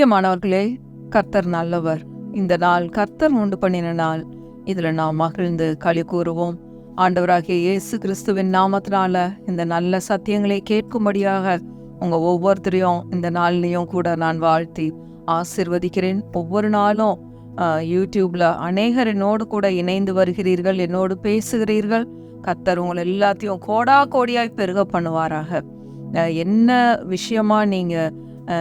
பிரியமானவர்களே, கர்த்தர் நல்லவர். இந்த நாள் கர்த்தர் உண்டு பண்ணின நாள். இதுல நாம் மகிழ்ந்து களி கூறுவோம். ஆண்டவராகிய இயேசு கிறிஸ்துவின் நாமத்தினால இந்த நல்ல சத்தியங்களை கேட்கும்படியாக உங்க ஒவ்வொருத்தரையும் இந்த நாள்லையும் கூட நான் வாழ்த்தி ஆசிர்வதிக்கிறேன். ஒவ்வொரு நாளும் யூடியூப்ல அநேகர் என்னோடு கூட இணைந்து வருகிறீர்கள், என்னோடு பேசுகிறீர்கள். கர்த்தர் உங்களை எல்லாத்தையும் கோடா கோடியாய் பெருக பண்ணுவாராக. என்ன விஷயமா நீங்க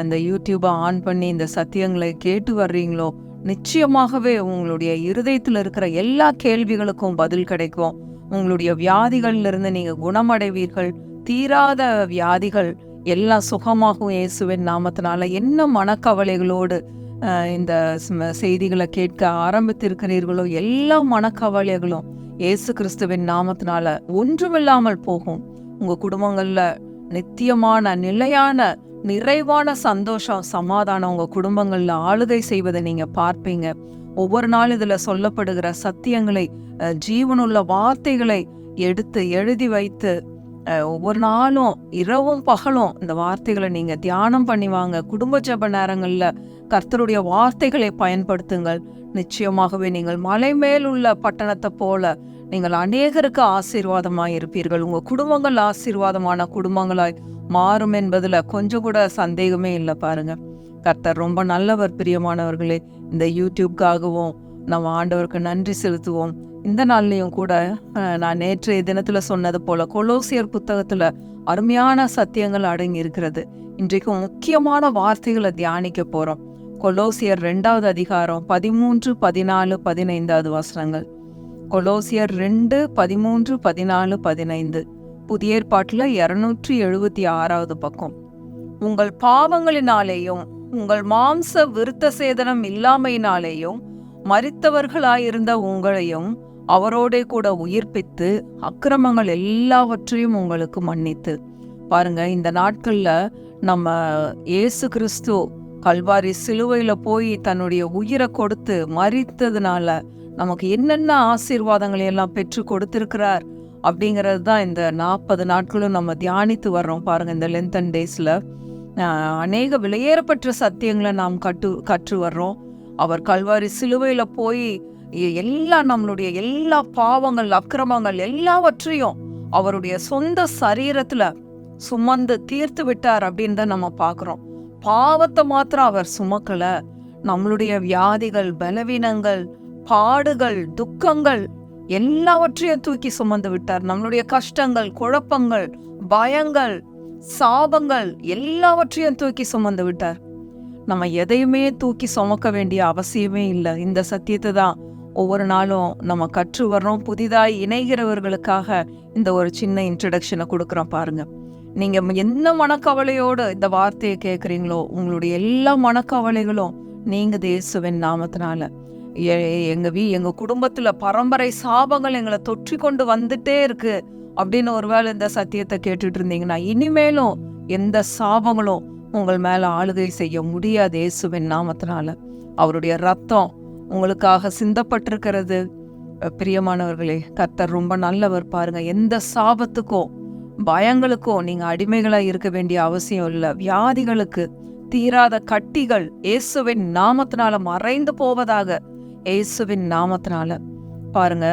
இந்த யூடியூபை ஆன் பண்ணி இந்த சத்தியங்களை கேட்டு வர்றீங்களோ, நிச்சயமாகவே உங்களுடைய இருதயத்தில் இருக்கிற எல்லா கேள்விகளுக்கும் பதில் கிடைக்கும். உங்களுடைய வியாதிகள்ல இருந்து நீங்க குணமடைவீர்கள். தீராத வியாதிகள் எல்லாம் சுகமாகும் இயேசுவின் நாமத்தினால. என்ன மனக்கவலைகளோடு இந்த செய்திகளை கேட்க ஆரம்பித்திருக்கிறீர்களோ, எல்லா மனக்கவலைகளும் இயேசு கிறிஸ்துவின் நாமத்தினால ஒன்றுமில்லாமல் போகும். உங்க குடும்பங்கள்ல நித்தியமான நிலையான நிறைவான சந்தோஷம், சமாதானம் உங்க குடும்பங்கள்ல ஆளுகை செய்வதை நீங்க பார்ப்பீங்க. ஒவ்வொரு நாள் இதுல சொல்லப்படுகிற சத்தியங்களை, ஜீவனுள்ள வார்த்தைகளை எடுத்து எழுதி வைத்து ஒவ்வொரு நாளும் இரவும் பகலும் இந்த வார்த்தைகளை நீங்க தியானம் பண்ணிவாங்க. குடும்ப ஜெப நேரங்கள்ல கர்த்தருடைய வார்த்தைகளை பயன்படுத்துங்கள். நிச்சயமாகவே நீங்கள் மலை மேல் உள்ள பட்டணத்தை போல நீங்கள் அநேகருக்கு ஆசீர்வாதமாய் இருப்பீர்கள். உங்க குடும்பங்கள் ஆசீர்வாதமான குடும்பங்களாய் மாறும் என்பதுல கொஞ்சம் கூட சந்தேகமே இல்லை. பாருங்க, கர்த்தர் ரொம்ப நல்லவர். பிரியமானவர்களே, இந்த யூடியூப்காகவும் நம்ம ஆண்டவருக்கு நன்றி செலுத்துவோம். இந்த நாள்லையும் கூட நான் நேற்றைய தினத்துல சொன்னது போல கொலோசியர் புத்தகத்துல அருமையான சத்தியங்கள் அடங்கி இருக்கிறது. இன்றைக்கு முக்கியமான வார்த்தைகளை தியானிக்க போறோம். கொலோசியர் 2வது அதிகாரம் 13, 14, 15 வசனங்கள். கொலோசியர் 2, 13, 14, 15. புதிய ஏற்பாட்டுல 276வது பக்கம். உங்கள் பாவங்களினாலேயும் உங்கள் மாம்ச விருத்த சேதனம் இல்லாமையினாலேயும் மரித்தவர்களாயிருந்த உங்களையும் அவரோடே கூட உயிர்ப்பித்து அக்கிரமங்கள் எல்லாவற்றையும் உங்களுக்கு மன்னித்து. பாருங்க, இந்த நாட்கள்ல நம்ம இயேசு கிறிஸ்து கல்வாரி சிலுவையில போய் தன்னுடைய உயிரை கொடுத்து மரித்ததுனால நமக்கு என்னென்ன ஆசீர்வாதங்களை எல்லாம் பெற்று கொடுத்திருக்கிறார் அப்படிங்கிறது தான் இந்த 40 நாட்களும் நம்ம தியானித்து வர்றோம். பாருங்க, இந்த லென்தன் டேஸ்ல அநேக விலையேறப்பட்ட சத்தியங்களை நாம் கற்று வர்றோம். அவர் கல்வாரி சிலுவையில போய் நம்மளுடைய எல்லா பாவங்கள், அக்கிரமங்கள் எல்லாவற்றையும் அவருடைய சொந்த சரீரத்துல சுமந்து தீர்த்து விட்டார் அப்படின்னு தான் நம்ம பார்க்கிறோம். பாவத்தை மாத்திரம் அவர் சுமக்கல, நம்மளுடைய வியாதிகள், பலவீனங்கள், பாடுகள், துக்கங்கள் எல்லாவற்றையும் தூக்கி சுமந்து விட்டார். நம்மளுடைய கஷ்டங்கள், குழப்பங்கள், பயங்கள், சாபங்கள் எல்லாவற்றையும் தூக்கி சுமந்து விட்டார். நம்ம எதையுமே தூக்கி சுமக்க வேண்டிய அவசியமே இல்லை. இந்த சத்தியத்தை தான் ஒவ்வொரு நாளும் நம்ம கற்று வர்றோம். புதிதாய் இணைகிறவர்களுக்காக இந்த ஒரு சின்ன இன்ட்ரடக்ஷனை கொடுக்குறோம். பாருங்க, நீங்க என்ன மனக்கவலையோடு இந்த வார்த்தையை கேட்குறீங்களோ, உங்களுடைய எல்லா மனக்கவலைகளும் நீங்க இயேசுவின் நாமத்தினால. எங்க குடும்பத்துல பரம்பரை சாபங்கள் எங்களை தொற்றி கொண்டு வந்துட்டே இருக்கு அப்படின்னு ஒருவேளை இந்த சத்தியத்தை கேட்டுட்டு இருந்தீங்கன்னா, இனிமேலும் எந்த சாபங்களும் உங்கள் மேல ஆளுகை செய்ய முடியாது இயேசுவின் நாமத்தினால. அவருடைய ரத்தம் உங்களுக்காக சிந்தப்பட்டிருக்கிறது. பிரியமானவர்களே, கர்த்தர் ரொம்ப நல்லவர். பாருங்க, எந்த சாபத்துக்கும் பயங்களுக்கும் நீங்க அடிமைகளா இருக்க வேண்டிய அவசியம் இல்லை. வியாதிகளுக்கு, தீராத கட்டிகள் இயேசுவின் நாமத்தினால மறைந்து போவதாக. இயேசுவின் நாமத்தினால பாருங்க,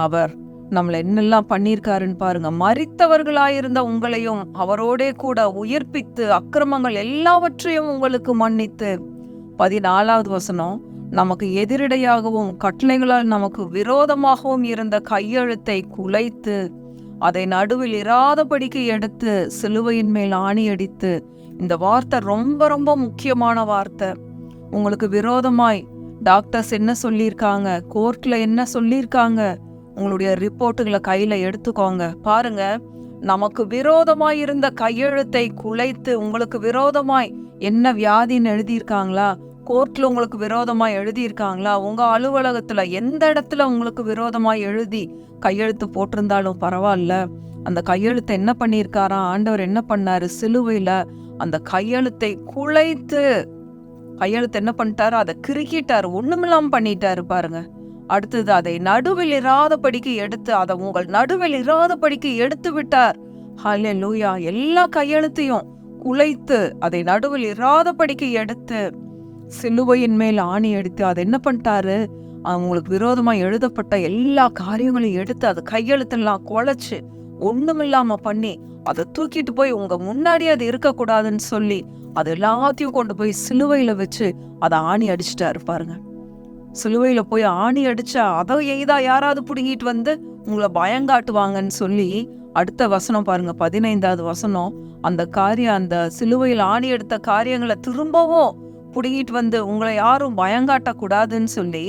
அவர் நம்மளை என்னெல்லாம் பண்ணியிருக்காருன்னு பாருங்க. மரித்தவர்களாயிருந்த உங்களையும் அவரோடே கூட உயிர்ப்பித்து அக்கிரமங்கள் எல்லாவற்றையும் உங்களுக்கு மன்னித்து. 14வது வசனம், நமக்கு எதிரடையாகவும் கட்டளைகளால் நமக்கு விரோதமாகவும் இருந்த கையெழுத்தை குலைத்து அதை நடுவில் இராதபடிக்கு எடுத்து சிலுவையின் மேல் ஆணியடித்து. இந்த வார்த்தை ரொம்ப ரொம்ப முக்கியமான வார்த்தை. உங்களுக்கு விரோதமாய் டாக்டர்ஸ் என்ன சொல்லியிருக்காங்க, கோர்ட்ல என்ன சொல்லியிருக்காங்க, உங்களுடைய ரிப்போர்ட்டுகளை கையில எடுத்துக்கோங்க. பாருங்க, நமக்கு விரோதமாய் இருந்த கையெழுத்தை குலைத்து. உங்களுக்கு விரோதமாய் என்ன வியாதின்னு எழுதியிருக்காங்களா? கோர்ட்ல உங்களுக்கு விரோதமாய் எழுதியிருக்காங்களா? உங்க அலுவலகத்துல எந்த இடத்துல உங்களுக்கு விரோதமாய் எழுதி கையெழுத்து போட்டிருந்தாலும் பரவாயில்ல. அந்த கையெழுத்தை என்ன பண்ணியிருக்காரா ஆண்டவர்? என்ன பண்ணாரு? சிலுவையில அந்த கையெழுத்தை குலைத்து, கையெழுத்து என்ன பண்ணிட்டாரு? அதை கிறுக்கிட்டாரு, ஒண்ணுமில்லாம பண்ணிட்டாரு. பாருங்க, அடுத்தது அதை நடுவில் இராதபடிக்கு எடுத்து, அதை உங்கள் நடுவில் இராதபடிக்கு எடுத்து விட்டார். ஹல்லேலூயா. எல்லா கையெழுத்தையும் குலைத்து அதை நடுவில் இராதபடிக்கு எடுத்து சிலுவையின் மேல் ஆணி அடித்து அதை என்ன பண்ணிட்டாரு, அவங்களுக்கு விரோதமா எழுதப்பட்ட எல்லா காரியங்களையும் எடுத்து அது கையெழுத்தெல்லாம் குலைச்சு ஒண்ணுமில்லாம பண்ணி அதை தூக்கிட்டு போய் உங்க முன்னாடி அது இருக்கக்கூடாதுன்னு சொல்லி அது எல்லாத்தையும் கொண்டு போய் சிலுவையில வச்சு அதை ஆணி அடிச்சுட்டாரு பாருங்க. சிலுவையில போய் ஆணி அடிச்சா அதை எய்தா யாராவது புடுங்கிட்டு வந்து உங்களை பயங்காட்டுவாங்கன்னு சொல்லி அடுத்த வசனம் பாருங்க, 15வது வசனம். அந்த காரியம், அந்த சிலுவையில் ஆணி எடுத்த காரியங்களை திரும்பவும் புடுங்கிட்டு வந்து உங்களை யாரும் பயங்காட்டக்கூடாதுன்னு சொல்லி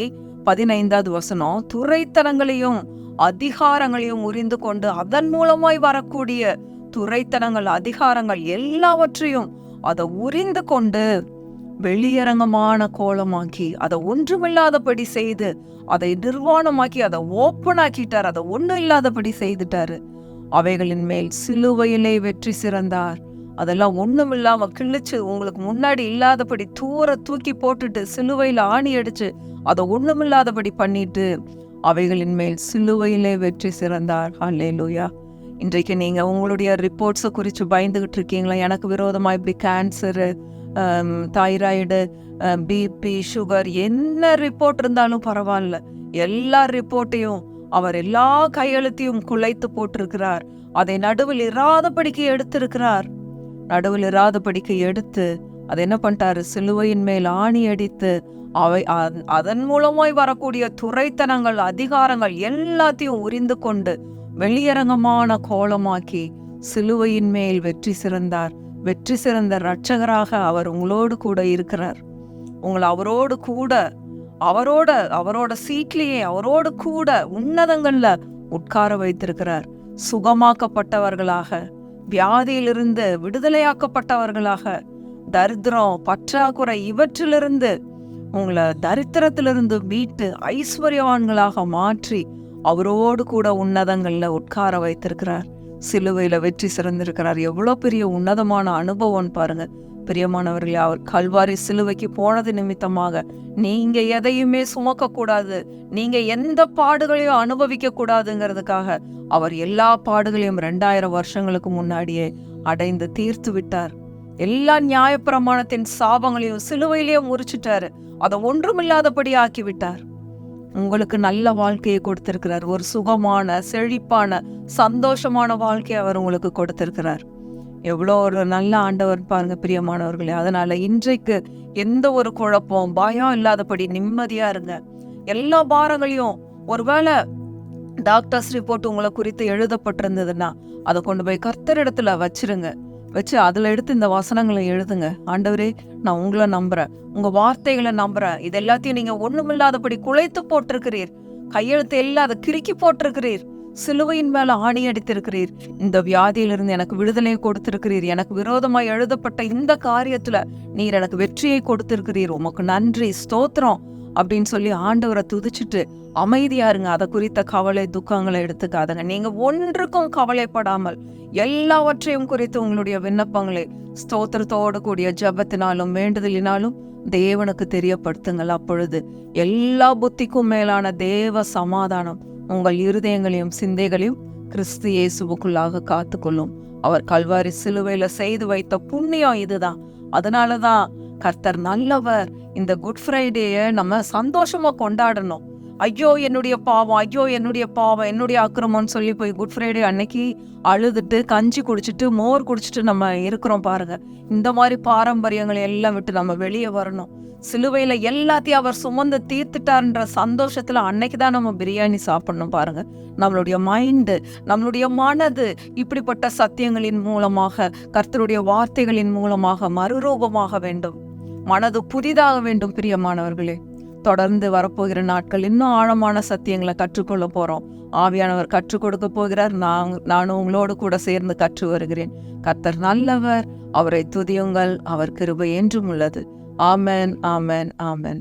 15வது வசனம், துரைத்தனங்களையும் அதிகாரங்களையும் உரிந்து கொண்டு அதன் மூலமாய் வரக்கூடிய துரைத்தனங்கள் அதிகாரங்கள் எல்லாவற்றையும் அதை உரிந்து கொண்டு வெளியரங்கமான கோலமாக்கி அதை ஒன்றுமில்லாதபடி செய்து அதை நிர்வாணமாக்கி அதை ஓப்பன் ஆக்கிட்டார், அதை ஒன்றும் இல்லாதபடி செய்துட்டாரு. அவைகளின் மேல் சிலுவையிலே வெற்றி சிறந்தார். அதெல்லாம் ஒண்ணும் இல்லாம கிழிச்சு உங்களுக்கு முன்னாடி இல்லாதபடி தூர தூக்கி போட்டுட்டு சிலுவையில ஆணி அடிச்சு அதை ஒண்ணுமில்லாதபடி பண்ணிட்டு அவைகளின் மேல் சிலுவையிலே வெற்றி சிறந்தார். ஹல்லேலூயா. இன்றைக்கு நீங்க உங்களுடைய ரிப்போர்ட்ஸை குறித்து பயந்துகிட்டு இருக்கீங்களா? எனக்கு விரோதமா இப்படி கேன்சரு, தைராய்டு, பிபி, சுகர், என்ன ரிப்போர்ட் இருந்தாலும் பரவாயில்ல, எல்லா ரிப்போர்ட்டையும் அவர் எல்லா கையெழுத்தையும் குலைத்து போட்டிருக்கிறார். அதை நடுவில் இராதபடிக்கு எடுத்திருக்கிறார். நடுவில் இராதபடிக்கு எடுத்து அதை என்ன பண்ணிட்டாரு, சிலுவையின் மேல் ஆணி அடித்து அதன் மூலமாய் வரக்கூடிய துரைத்தனங்கள் அதிகாரங்கள் எல்லாத்தையும் உரிந்து கொண்டு வெளியரங்கமான கோலமாக்கி சிலுவையின் மேல் வெற்றி சிறந்தார். வெற்றி சிறந்த இரட்சகராக அவர் உங்களோடு கூட இருக்கிறார். உங்களை அவரோடு கூட அவரோட சீட்லேயே அவரோடு கூட உன்னதங்கள்ல உட்கார வைத்திருக்கிறார். சுகமாக்கப்பட்டவர்களாக, வியாதியிலிருந்து விடுதலையாக்கப்பட்டவர்களாக, தரித்திரம், பற்றாக்குறை இவற்றிலிருந்து உங்களை தரித்திரத்திலிருந்து மீட்டு ஐஸ்வர்யவான்களாக மாற்றி அவரோடு கூட உன்னதங்கள்ல உட்கார வைத்திருக்கிறார். சிலுவையில வெற்றி சிறந்திருக்கிறார். எவ்வளவு பெரிய உன்னதமான அனுபவம் பாருங்க பிரியமானவர்களே. அவர் கல்வாரி சிலுவைக்கு போனது நிமித்தமாக நீங்க எதையுமே சுமக்க கூடாது, நீங்க எந்த பாடுகளையும் அனுபவிக்க கூடாதுங்கிறதுக்காக அவர் எல்லா பாடுகளையும் 2000 வருஷங்களுக்கு முன்னாடியே அடைந்து தீர்த்து விட்டார். எல்லா நியாயப்பிரமாணத்தின் சாபங்களையும் சிலுவையிலேயே முறிச்சிட்டாரு. அதை ஒன்றுமில்லாதபடி ஆக்கி விட்டார். உங்களுக்கு நல்ல வாழ்க்கையை கொடுத்திருக்கிறார். ஒரு சுகமான, செழிப்பான, சந்தோஷமான வாழ்க்கையை அவர் உங்களுக்கு கொடுத்திருக்கிறார். எவ்வளோ ஒரு நல்ல ஆண்டவர் பாருங்க பிரியமானவர்களே. அதனால இன்றைக்கு எந்த ஒரு குழப்பம், பயம் இல்லாதபடி நிம்மதியா இருங்க. எல்லா பாரங்களையும், ஒருவேளை டாக்டர்ஸ் ரிப்போர்ட் உங்களை குறித்து எழுதப்பட்டிருந்ததுன்னா அதை கொண்டு போய் கர்த்தரிடத்துல வச்சிருங்க. வச்சு அதுல எடுத்து இந்த வசனங்களை எழுதுங்க. ஆண்டவரே, நான் உங்களை நம்புறேன், உங்க வார்த்தைகளை நம்புறேன். இது எல்லாத்தையும் நீங்க ஒண்ணுமில்லாதபடி குலைத்து போட்டிருக்கிறீர், கையெழுத்து எல்லாம் அதை கிறுக்கி போட்டிருக்கிறீர், சிலுவையின் மேல ஆணி அடித்திருக்கிறீர், இந்த வியாதியிலிருந்து எனக்கு விடுதலையை கொடுத்திருக்கிறீர், எனக்கு விரோதமாய் எழுதப்பட்ட இந்த காரியத்துல நீர் எனக்கு வெற்றியை கொடுத்திருக்கிறீர், உமக்கு நன்றி, ஸ்தோத்திரம் அப்படின்னு சொல்லி ஆண்டவரை துதிச்சுட்டு அமைதியா இருங்க. அதை குறித்த கவலை துக்கங்களை எடுத்துக்காதுங்க. நீங்க ஒன்றுக்கும் கவலைப்படாமல் எல்லாவற்றையும் குறித்து உங்களுடைய விண்ணப்பங்களை ஸ்தோத்திரத்தோடு கூடிய ஜெபத்தினாலும் வேண்டுதலினாலும் தேவனுக்கு தெரியப்படுத்துங்கள். அப்பொழுது எல்லா புத்திக்கும் மேலான தேவ சமாதானம் உங்கள் இருதயங்களையும் சிந்தைகளையும் கிறிஸ்து இயேசுவுக்குள்ளாக காத்துக்கொள்ளும். அவர் கல்வாரி சிலுவையில செய்து வைத்த புண்ணியம் இதுதான். அதனாலதான் கர்த்தர் நல்லவர். இந்த குட் ஃப்ரைடேயை நம்ம சந்தோஷமா கொண்டாடணும். ஐயோ என்னுடைய பாவம், ஐயோ என்னுடைய பாவம், என்னுடைய அக்கிரமம்னு சொல்லி போய் குட் ஃப்ரைடே அன்னைக்கு அழுதுட்டு கஞ்சி குடிச்சிட்டு மோர் குடிச்சிட்டு நம்ம இருக்கிறோம் பாருங்க. இந்த மாதிரி பாரம்பரியங்களை எல்லாம் விட்டு நம்ம வெளியே வரணும். சிலுவையில எல்லாத்தையும் அவர் சுமந்து தீர்த்துட்டார்ன்ற சந்தோஷத்துல அன்னைக்குதான் நம்ம பிரியாணி சாப்பிடணும் பாருங்க. நம்மளுடைய மைண்டு, நம்மளுடைய மனது இப்படிப்பட்ட சத்தியங்களின் மூலமாக, கர்த்தருடைய வார்த்தைகளின் மூலமாக மறுரூபமாக வேண்டும். மனது புதிதாக வேண்டும். பிரியமானவர்களே, தொடர்ந்து வரப்போகிற நாட்கள் இன்னும் ஆழமான சத்தியங்களை கற்றுக்கொள்ள போறோம். ஆவியானவர் கற்றுக் கொடுக்க போகிறார். நானும் உங்களோடு கூட சேர்ந்து கற்று வருகிறேன். கர்த்தர் நல்லவர், அவரை துதியுங்கள், அவர் கிருபை என்றும் உள்ளது. ஆமென், ஆமென், ஆமென்.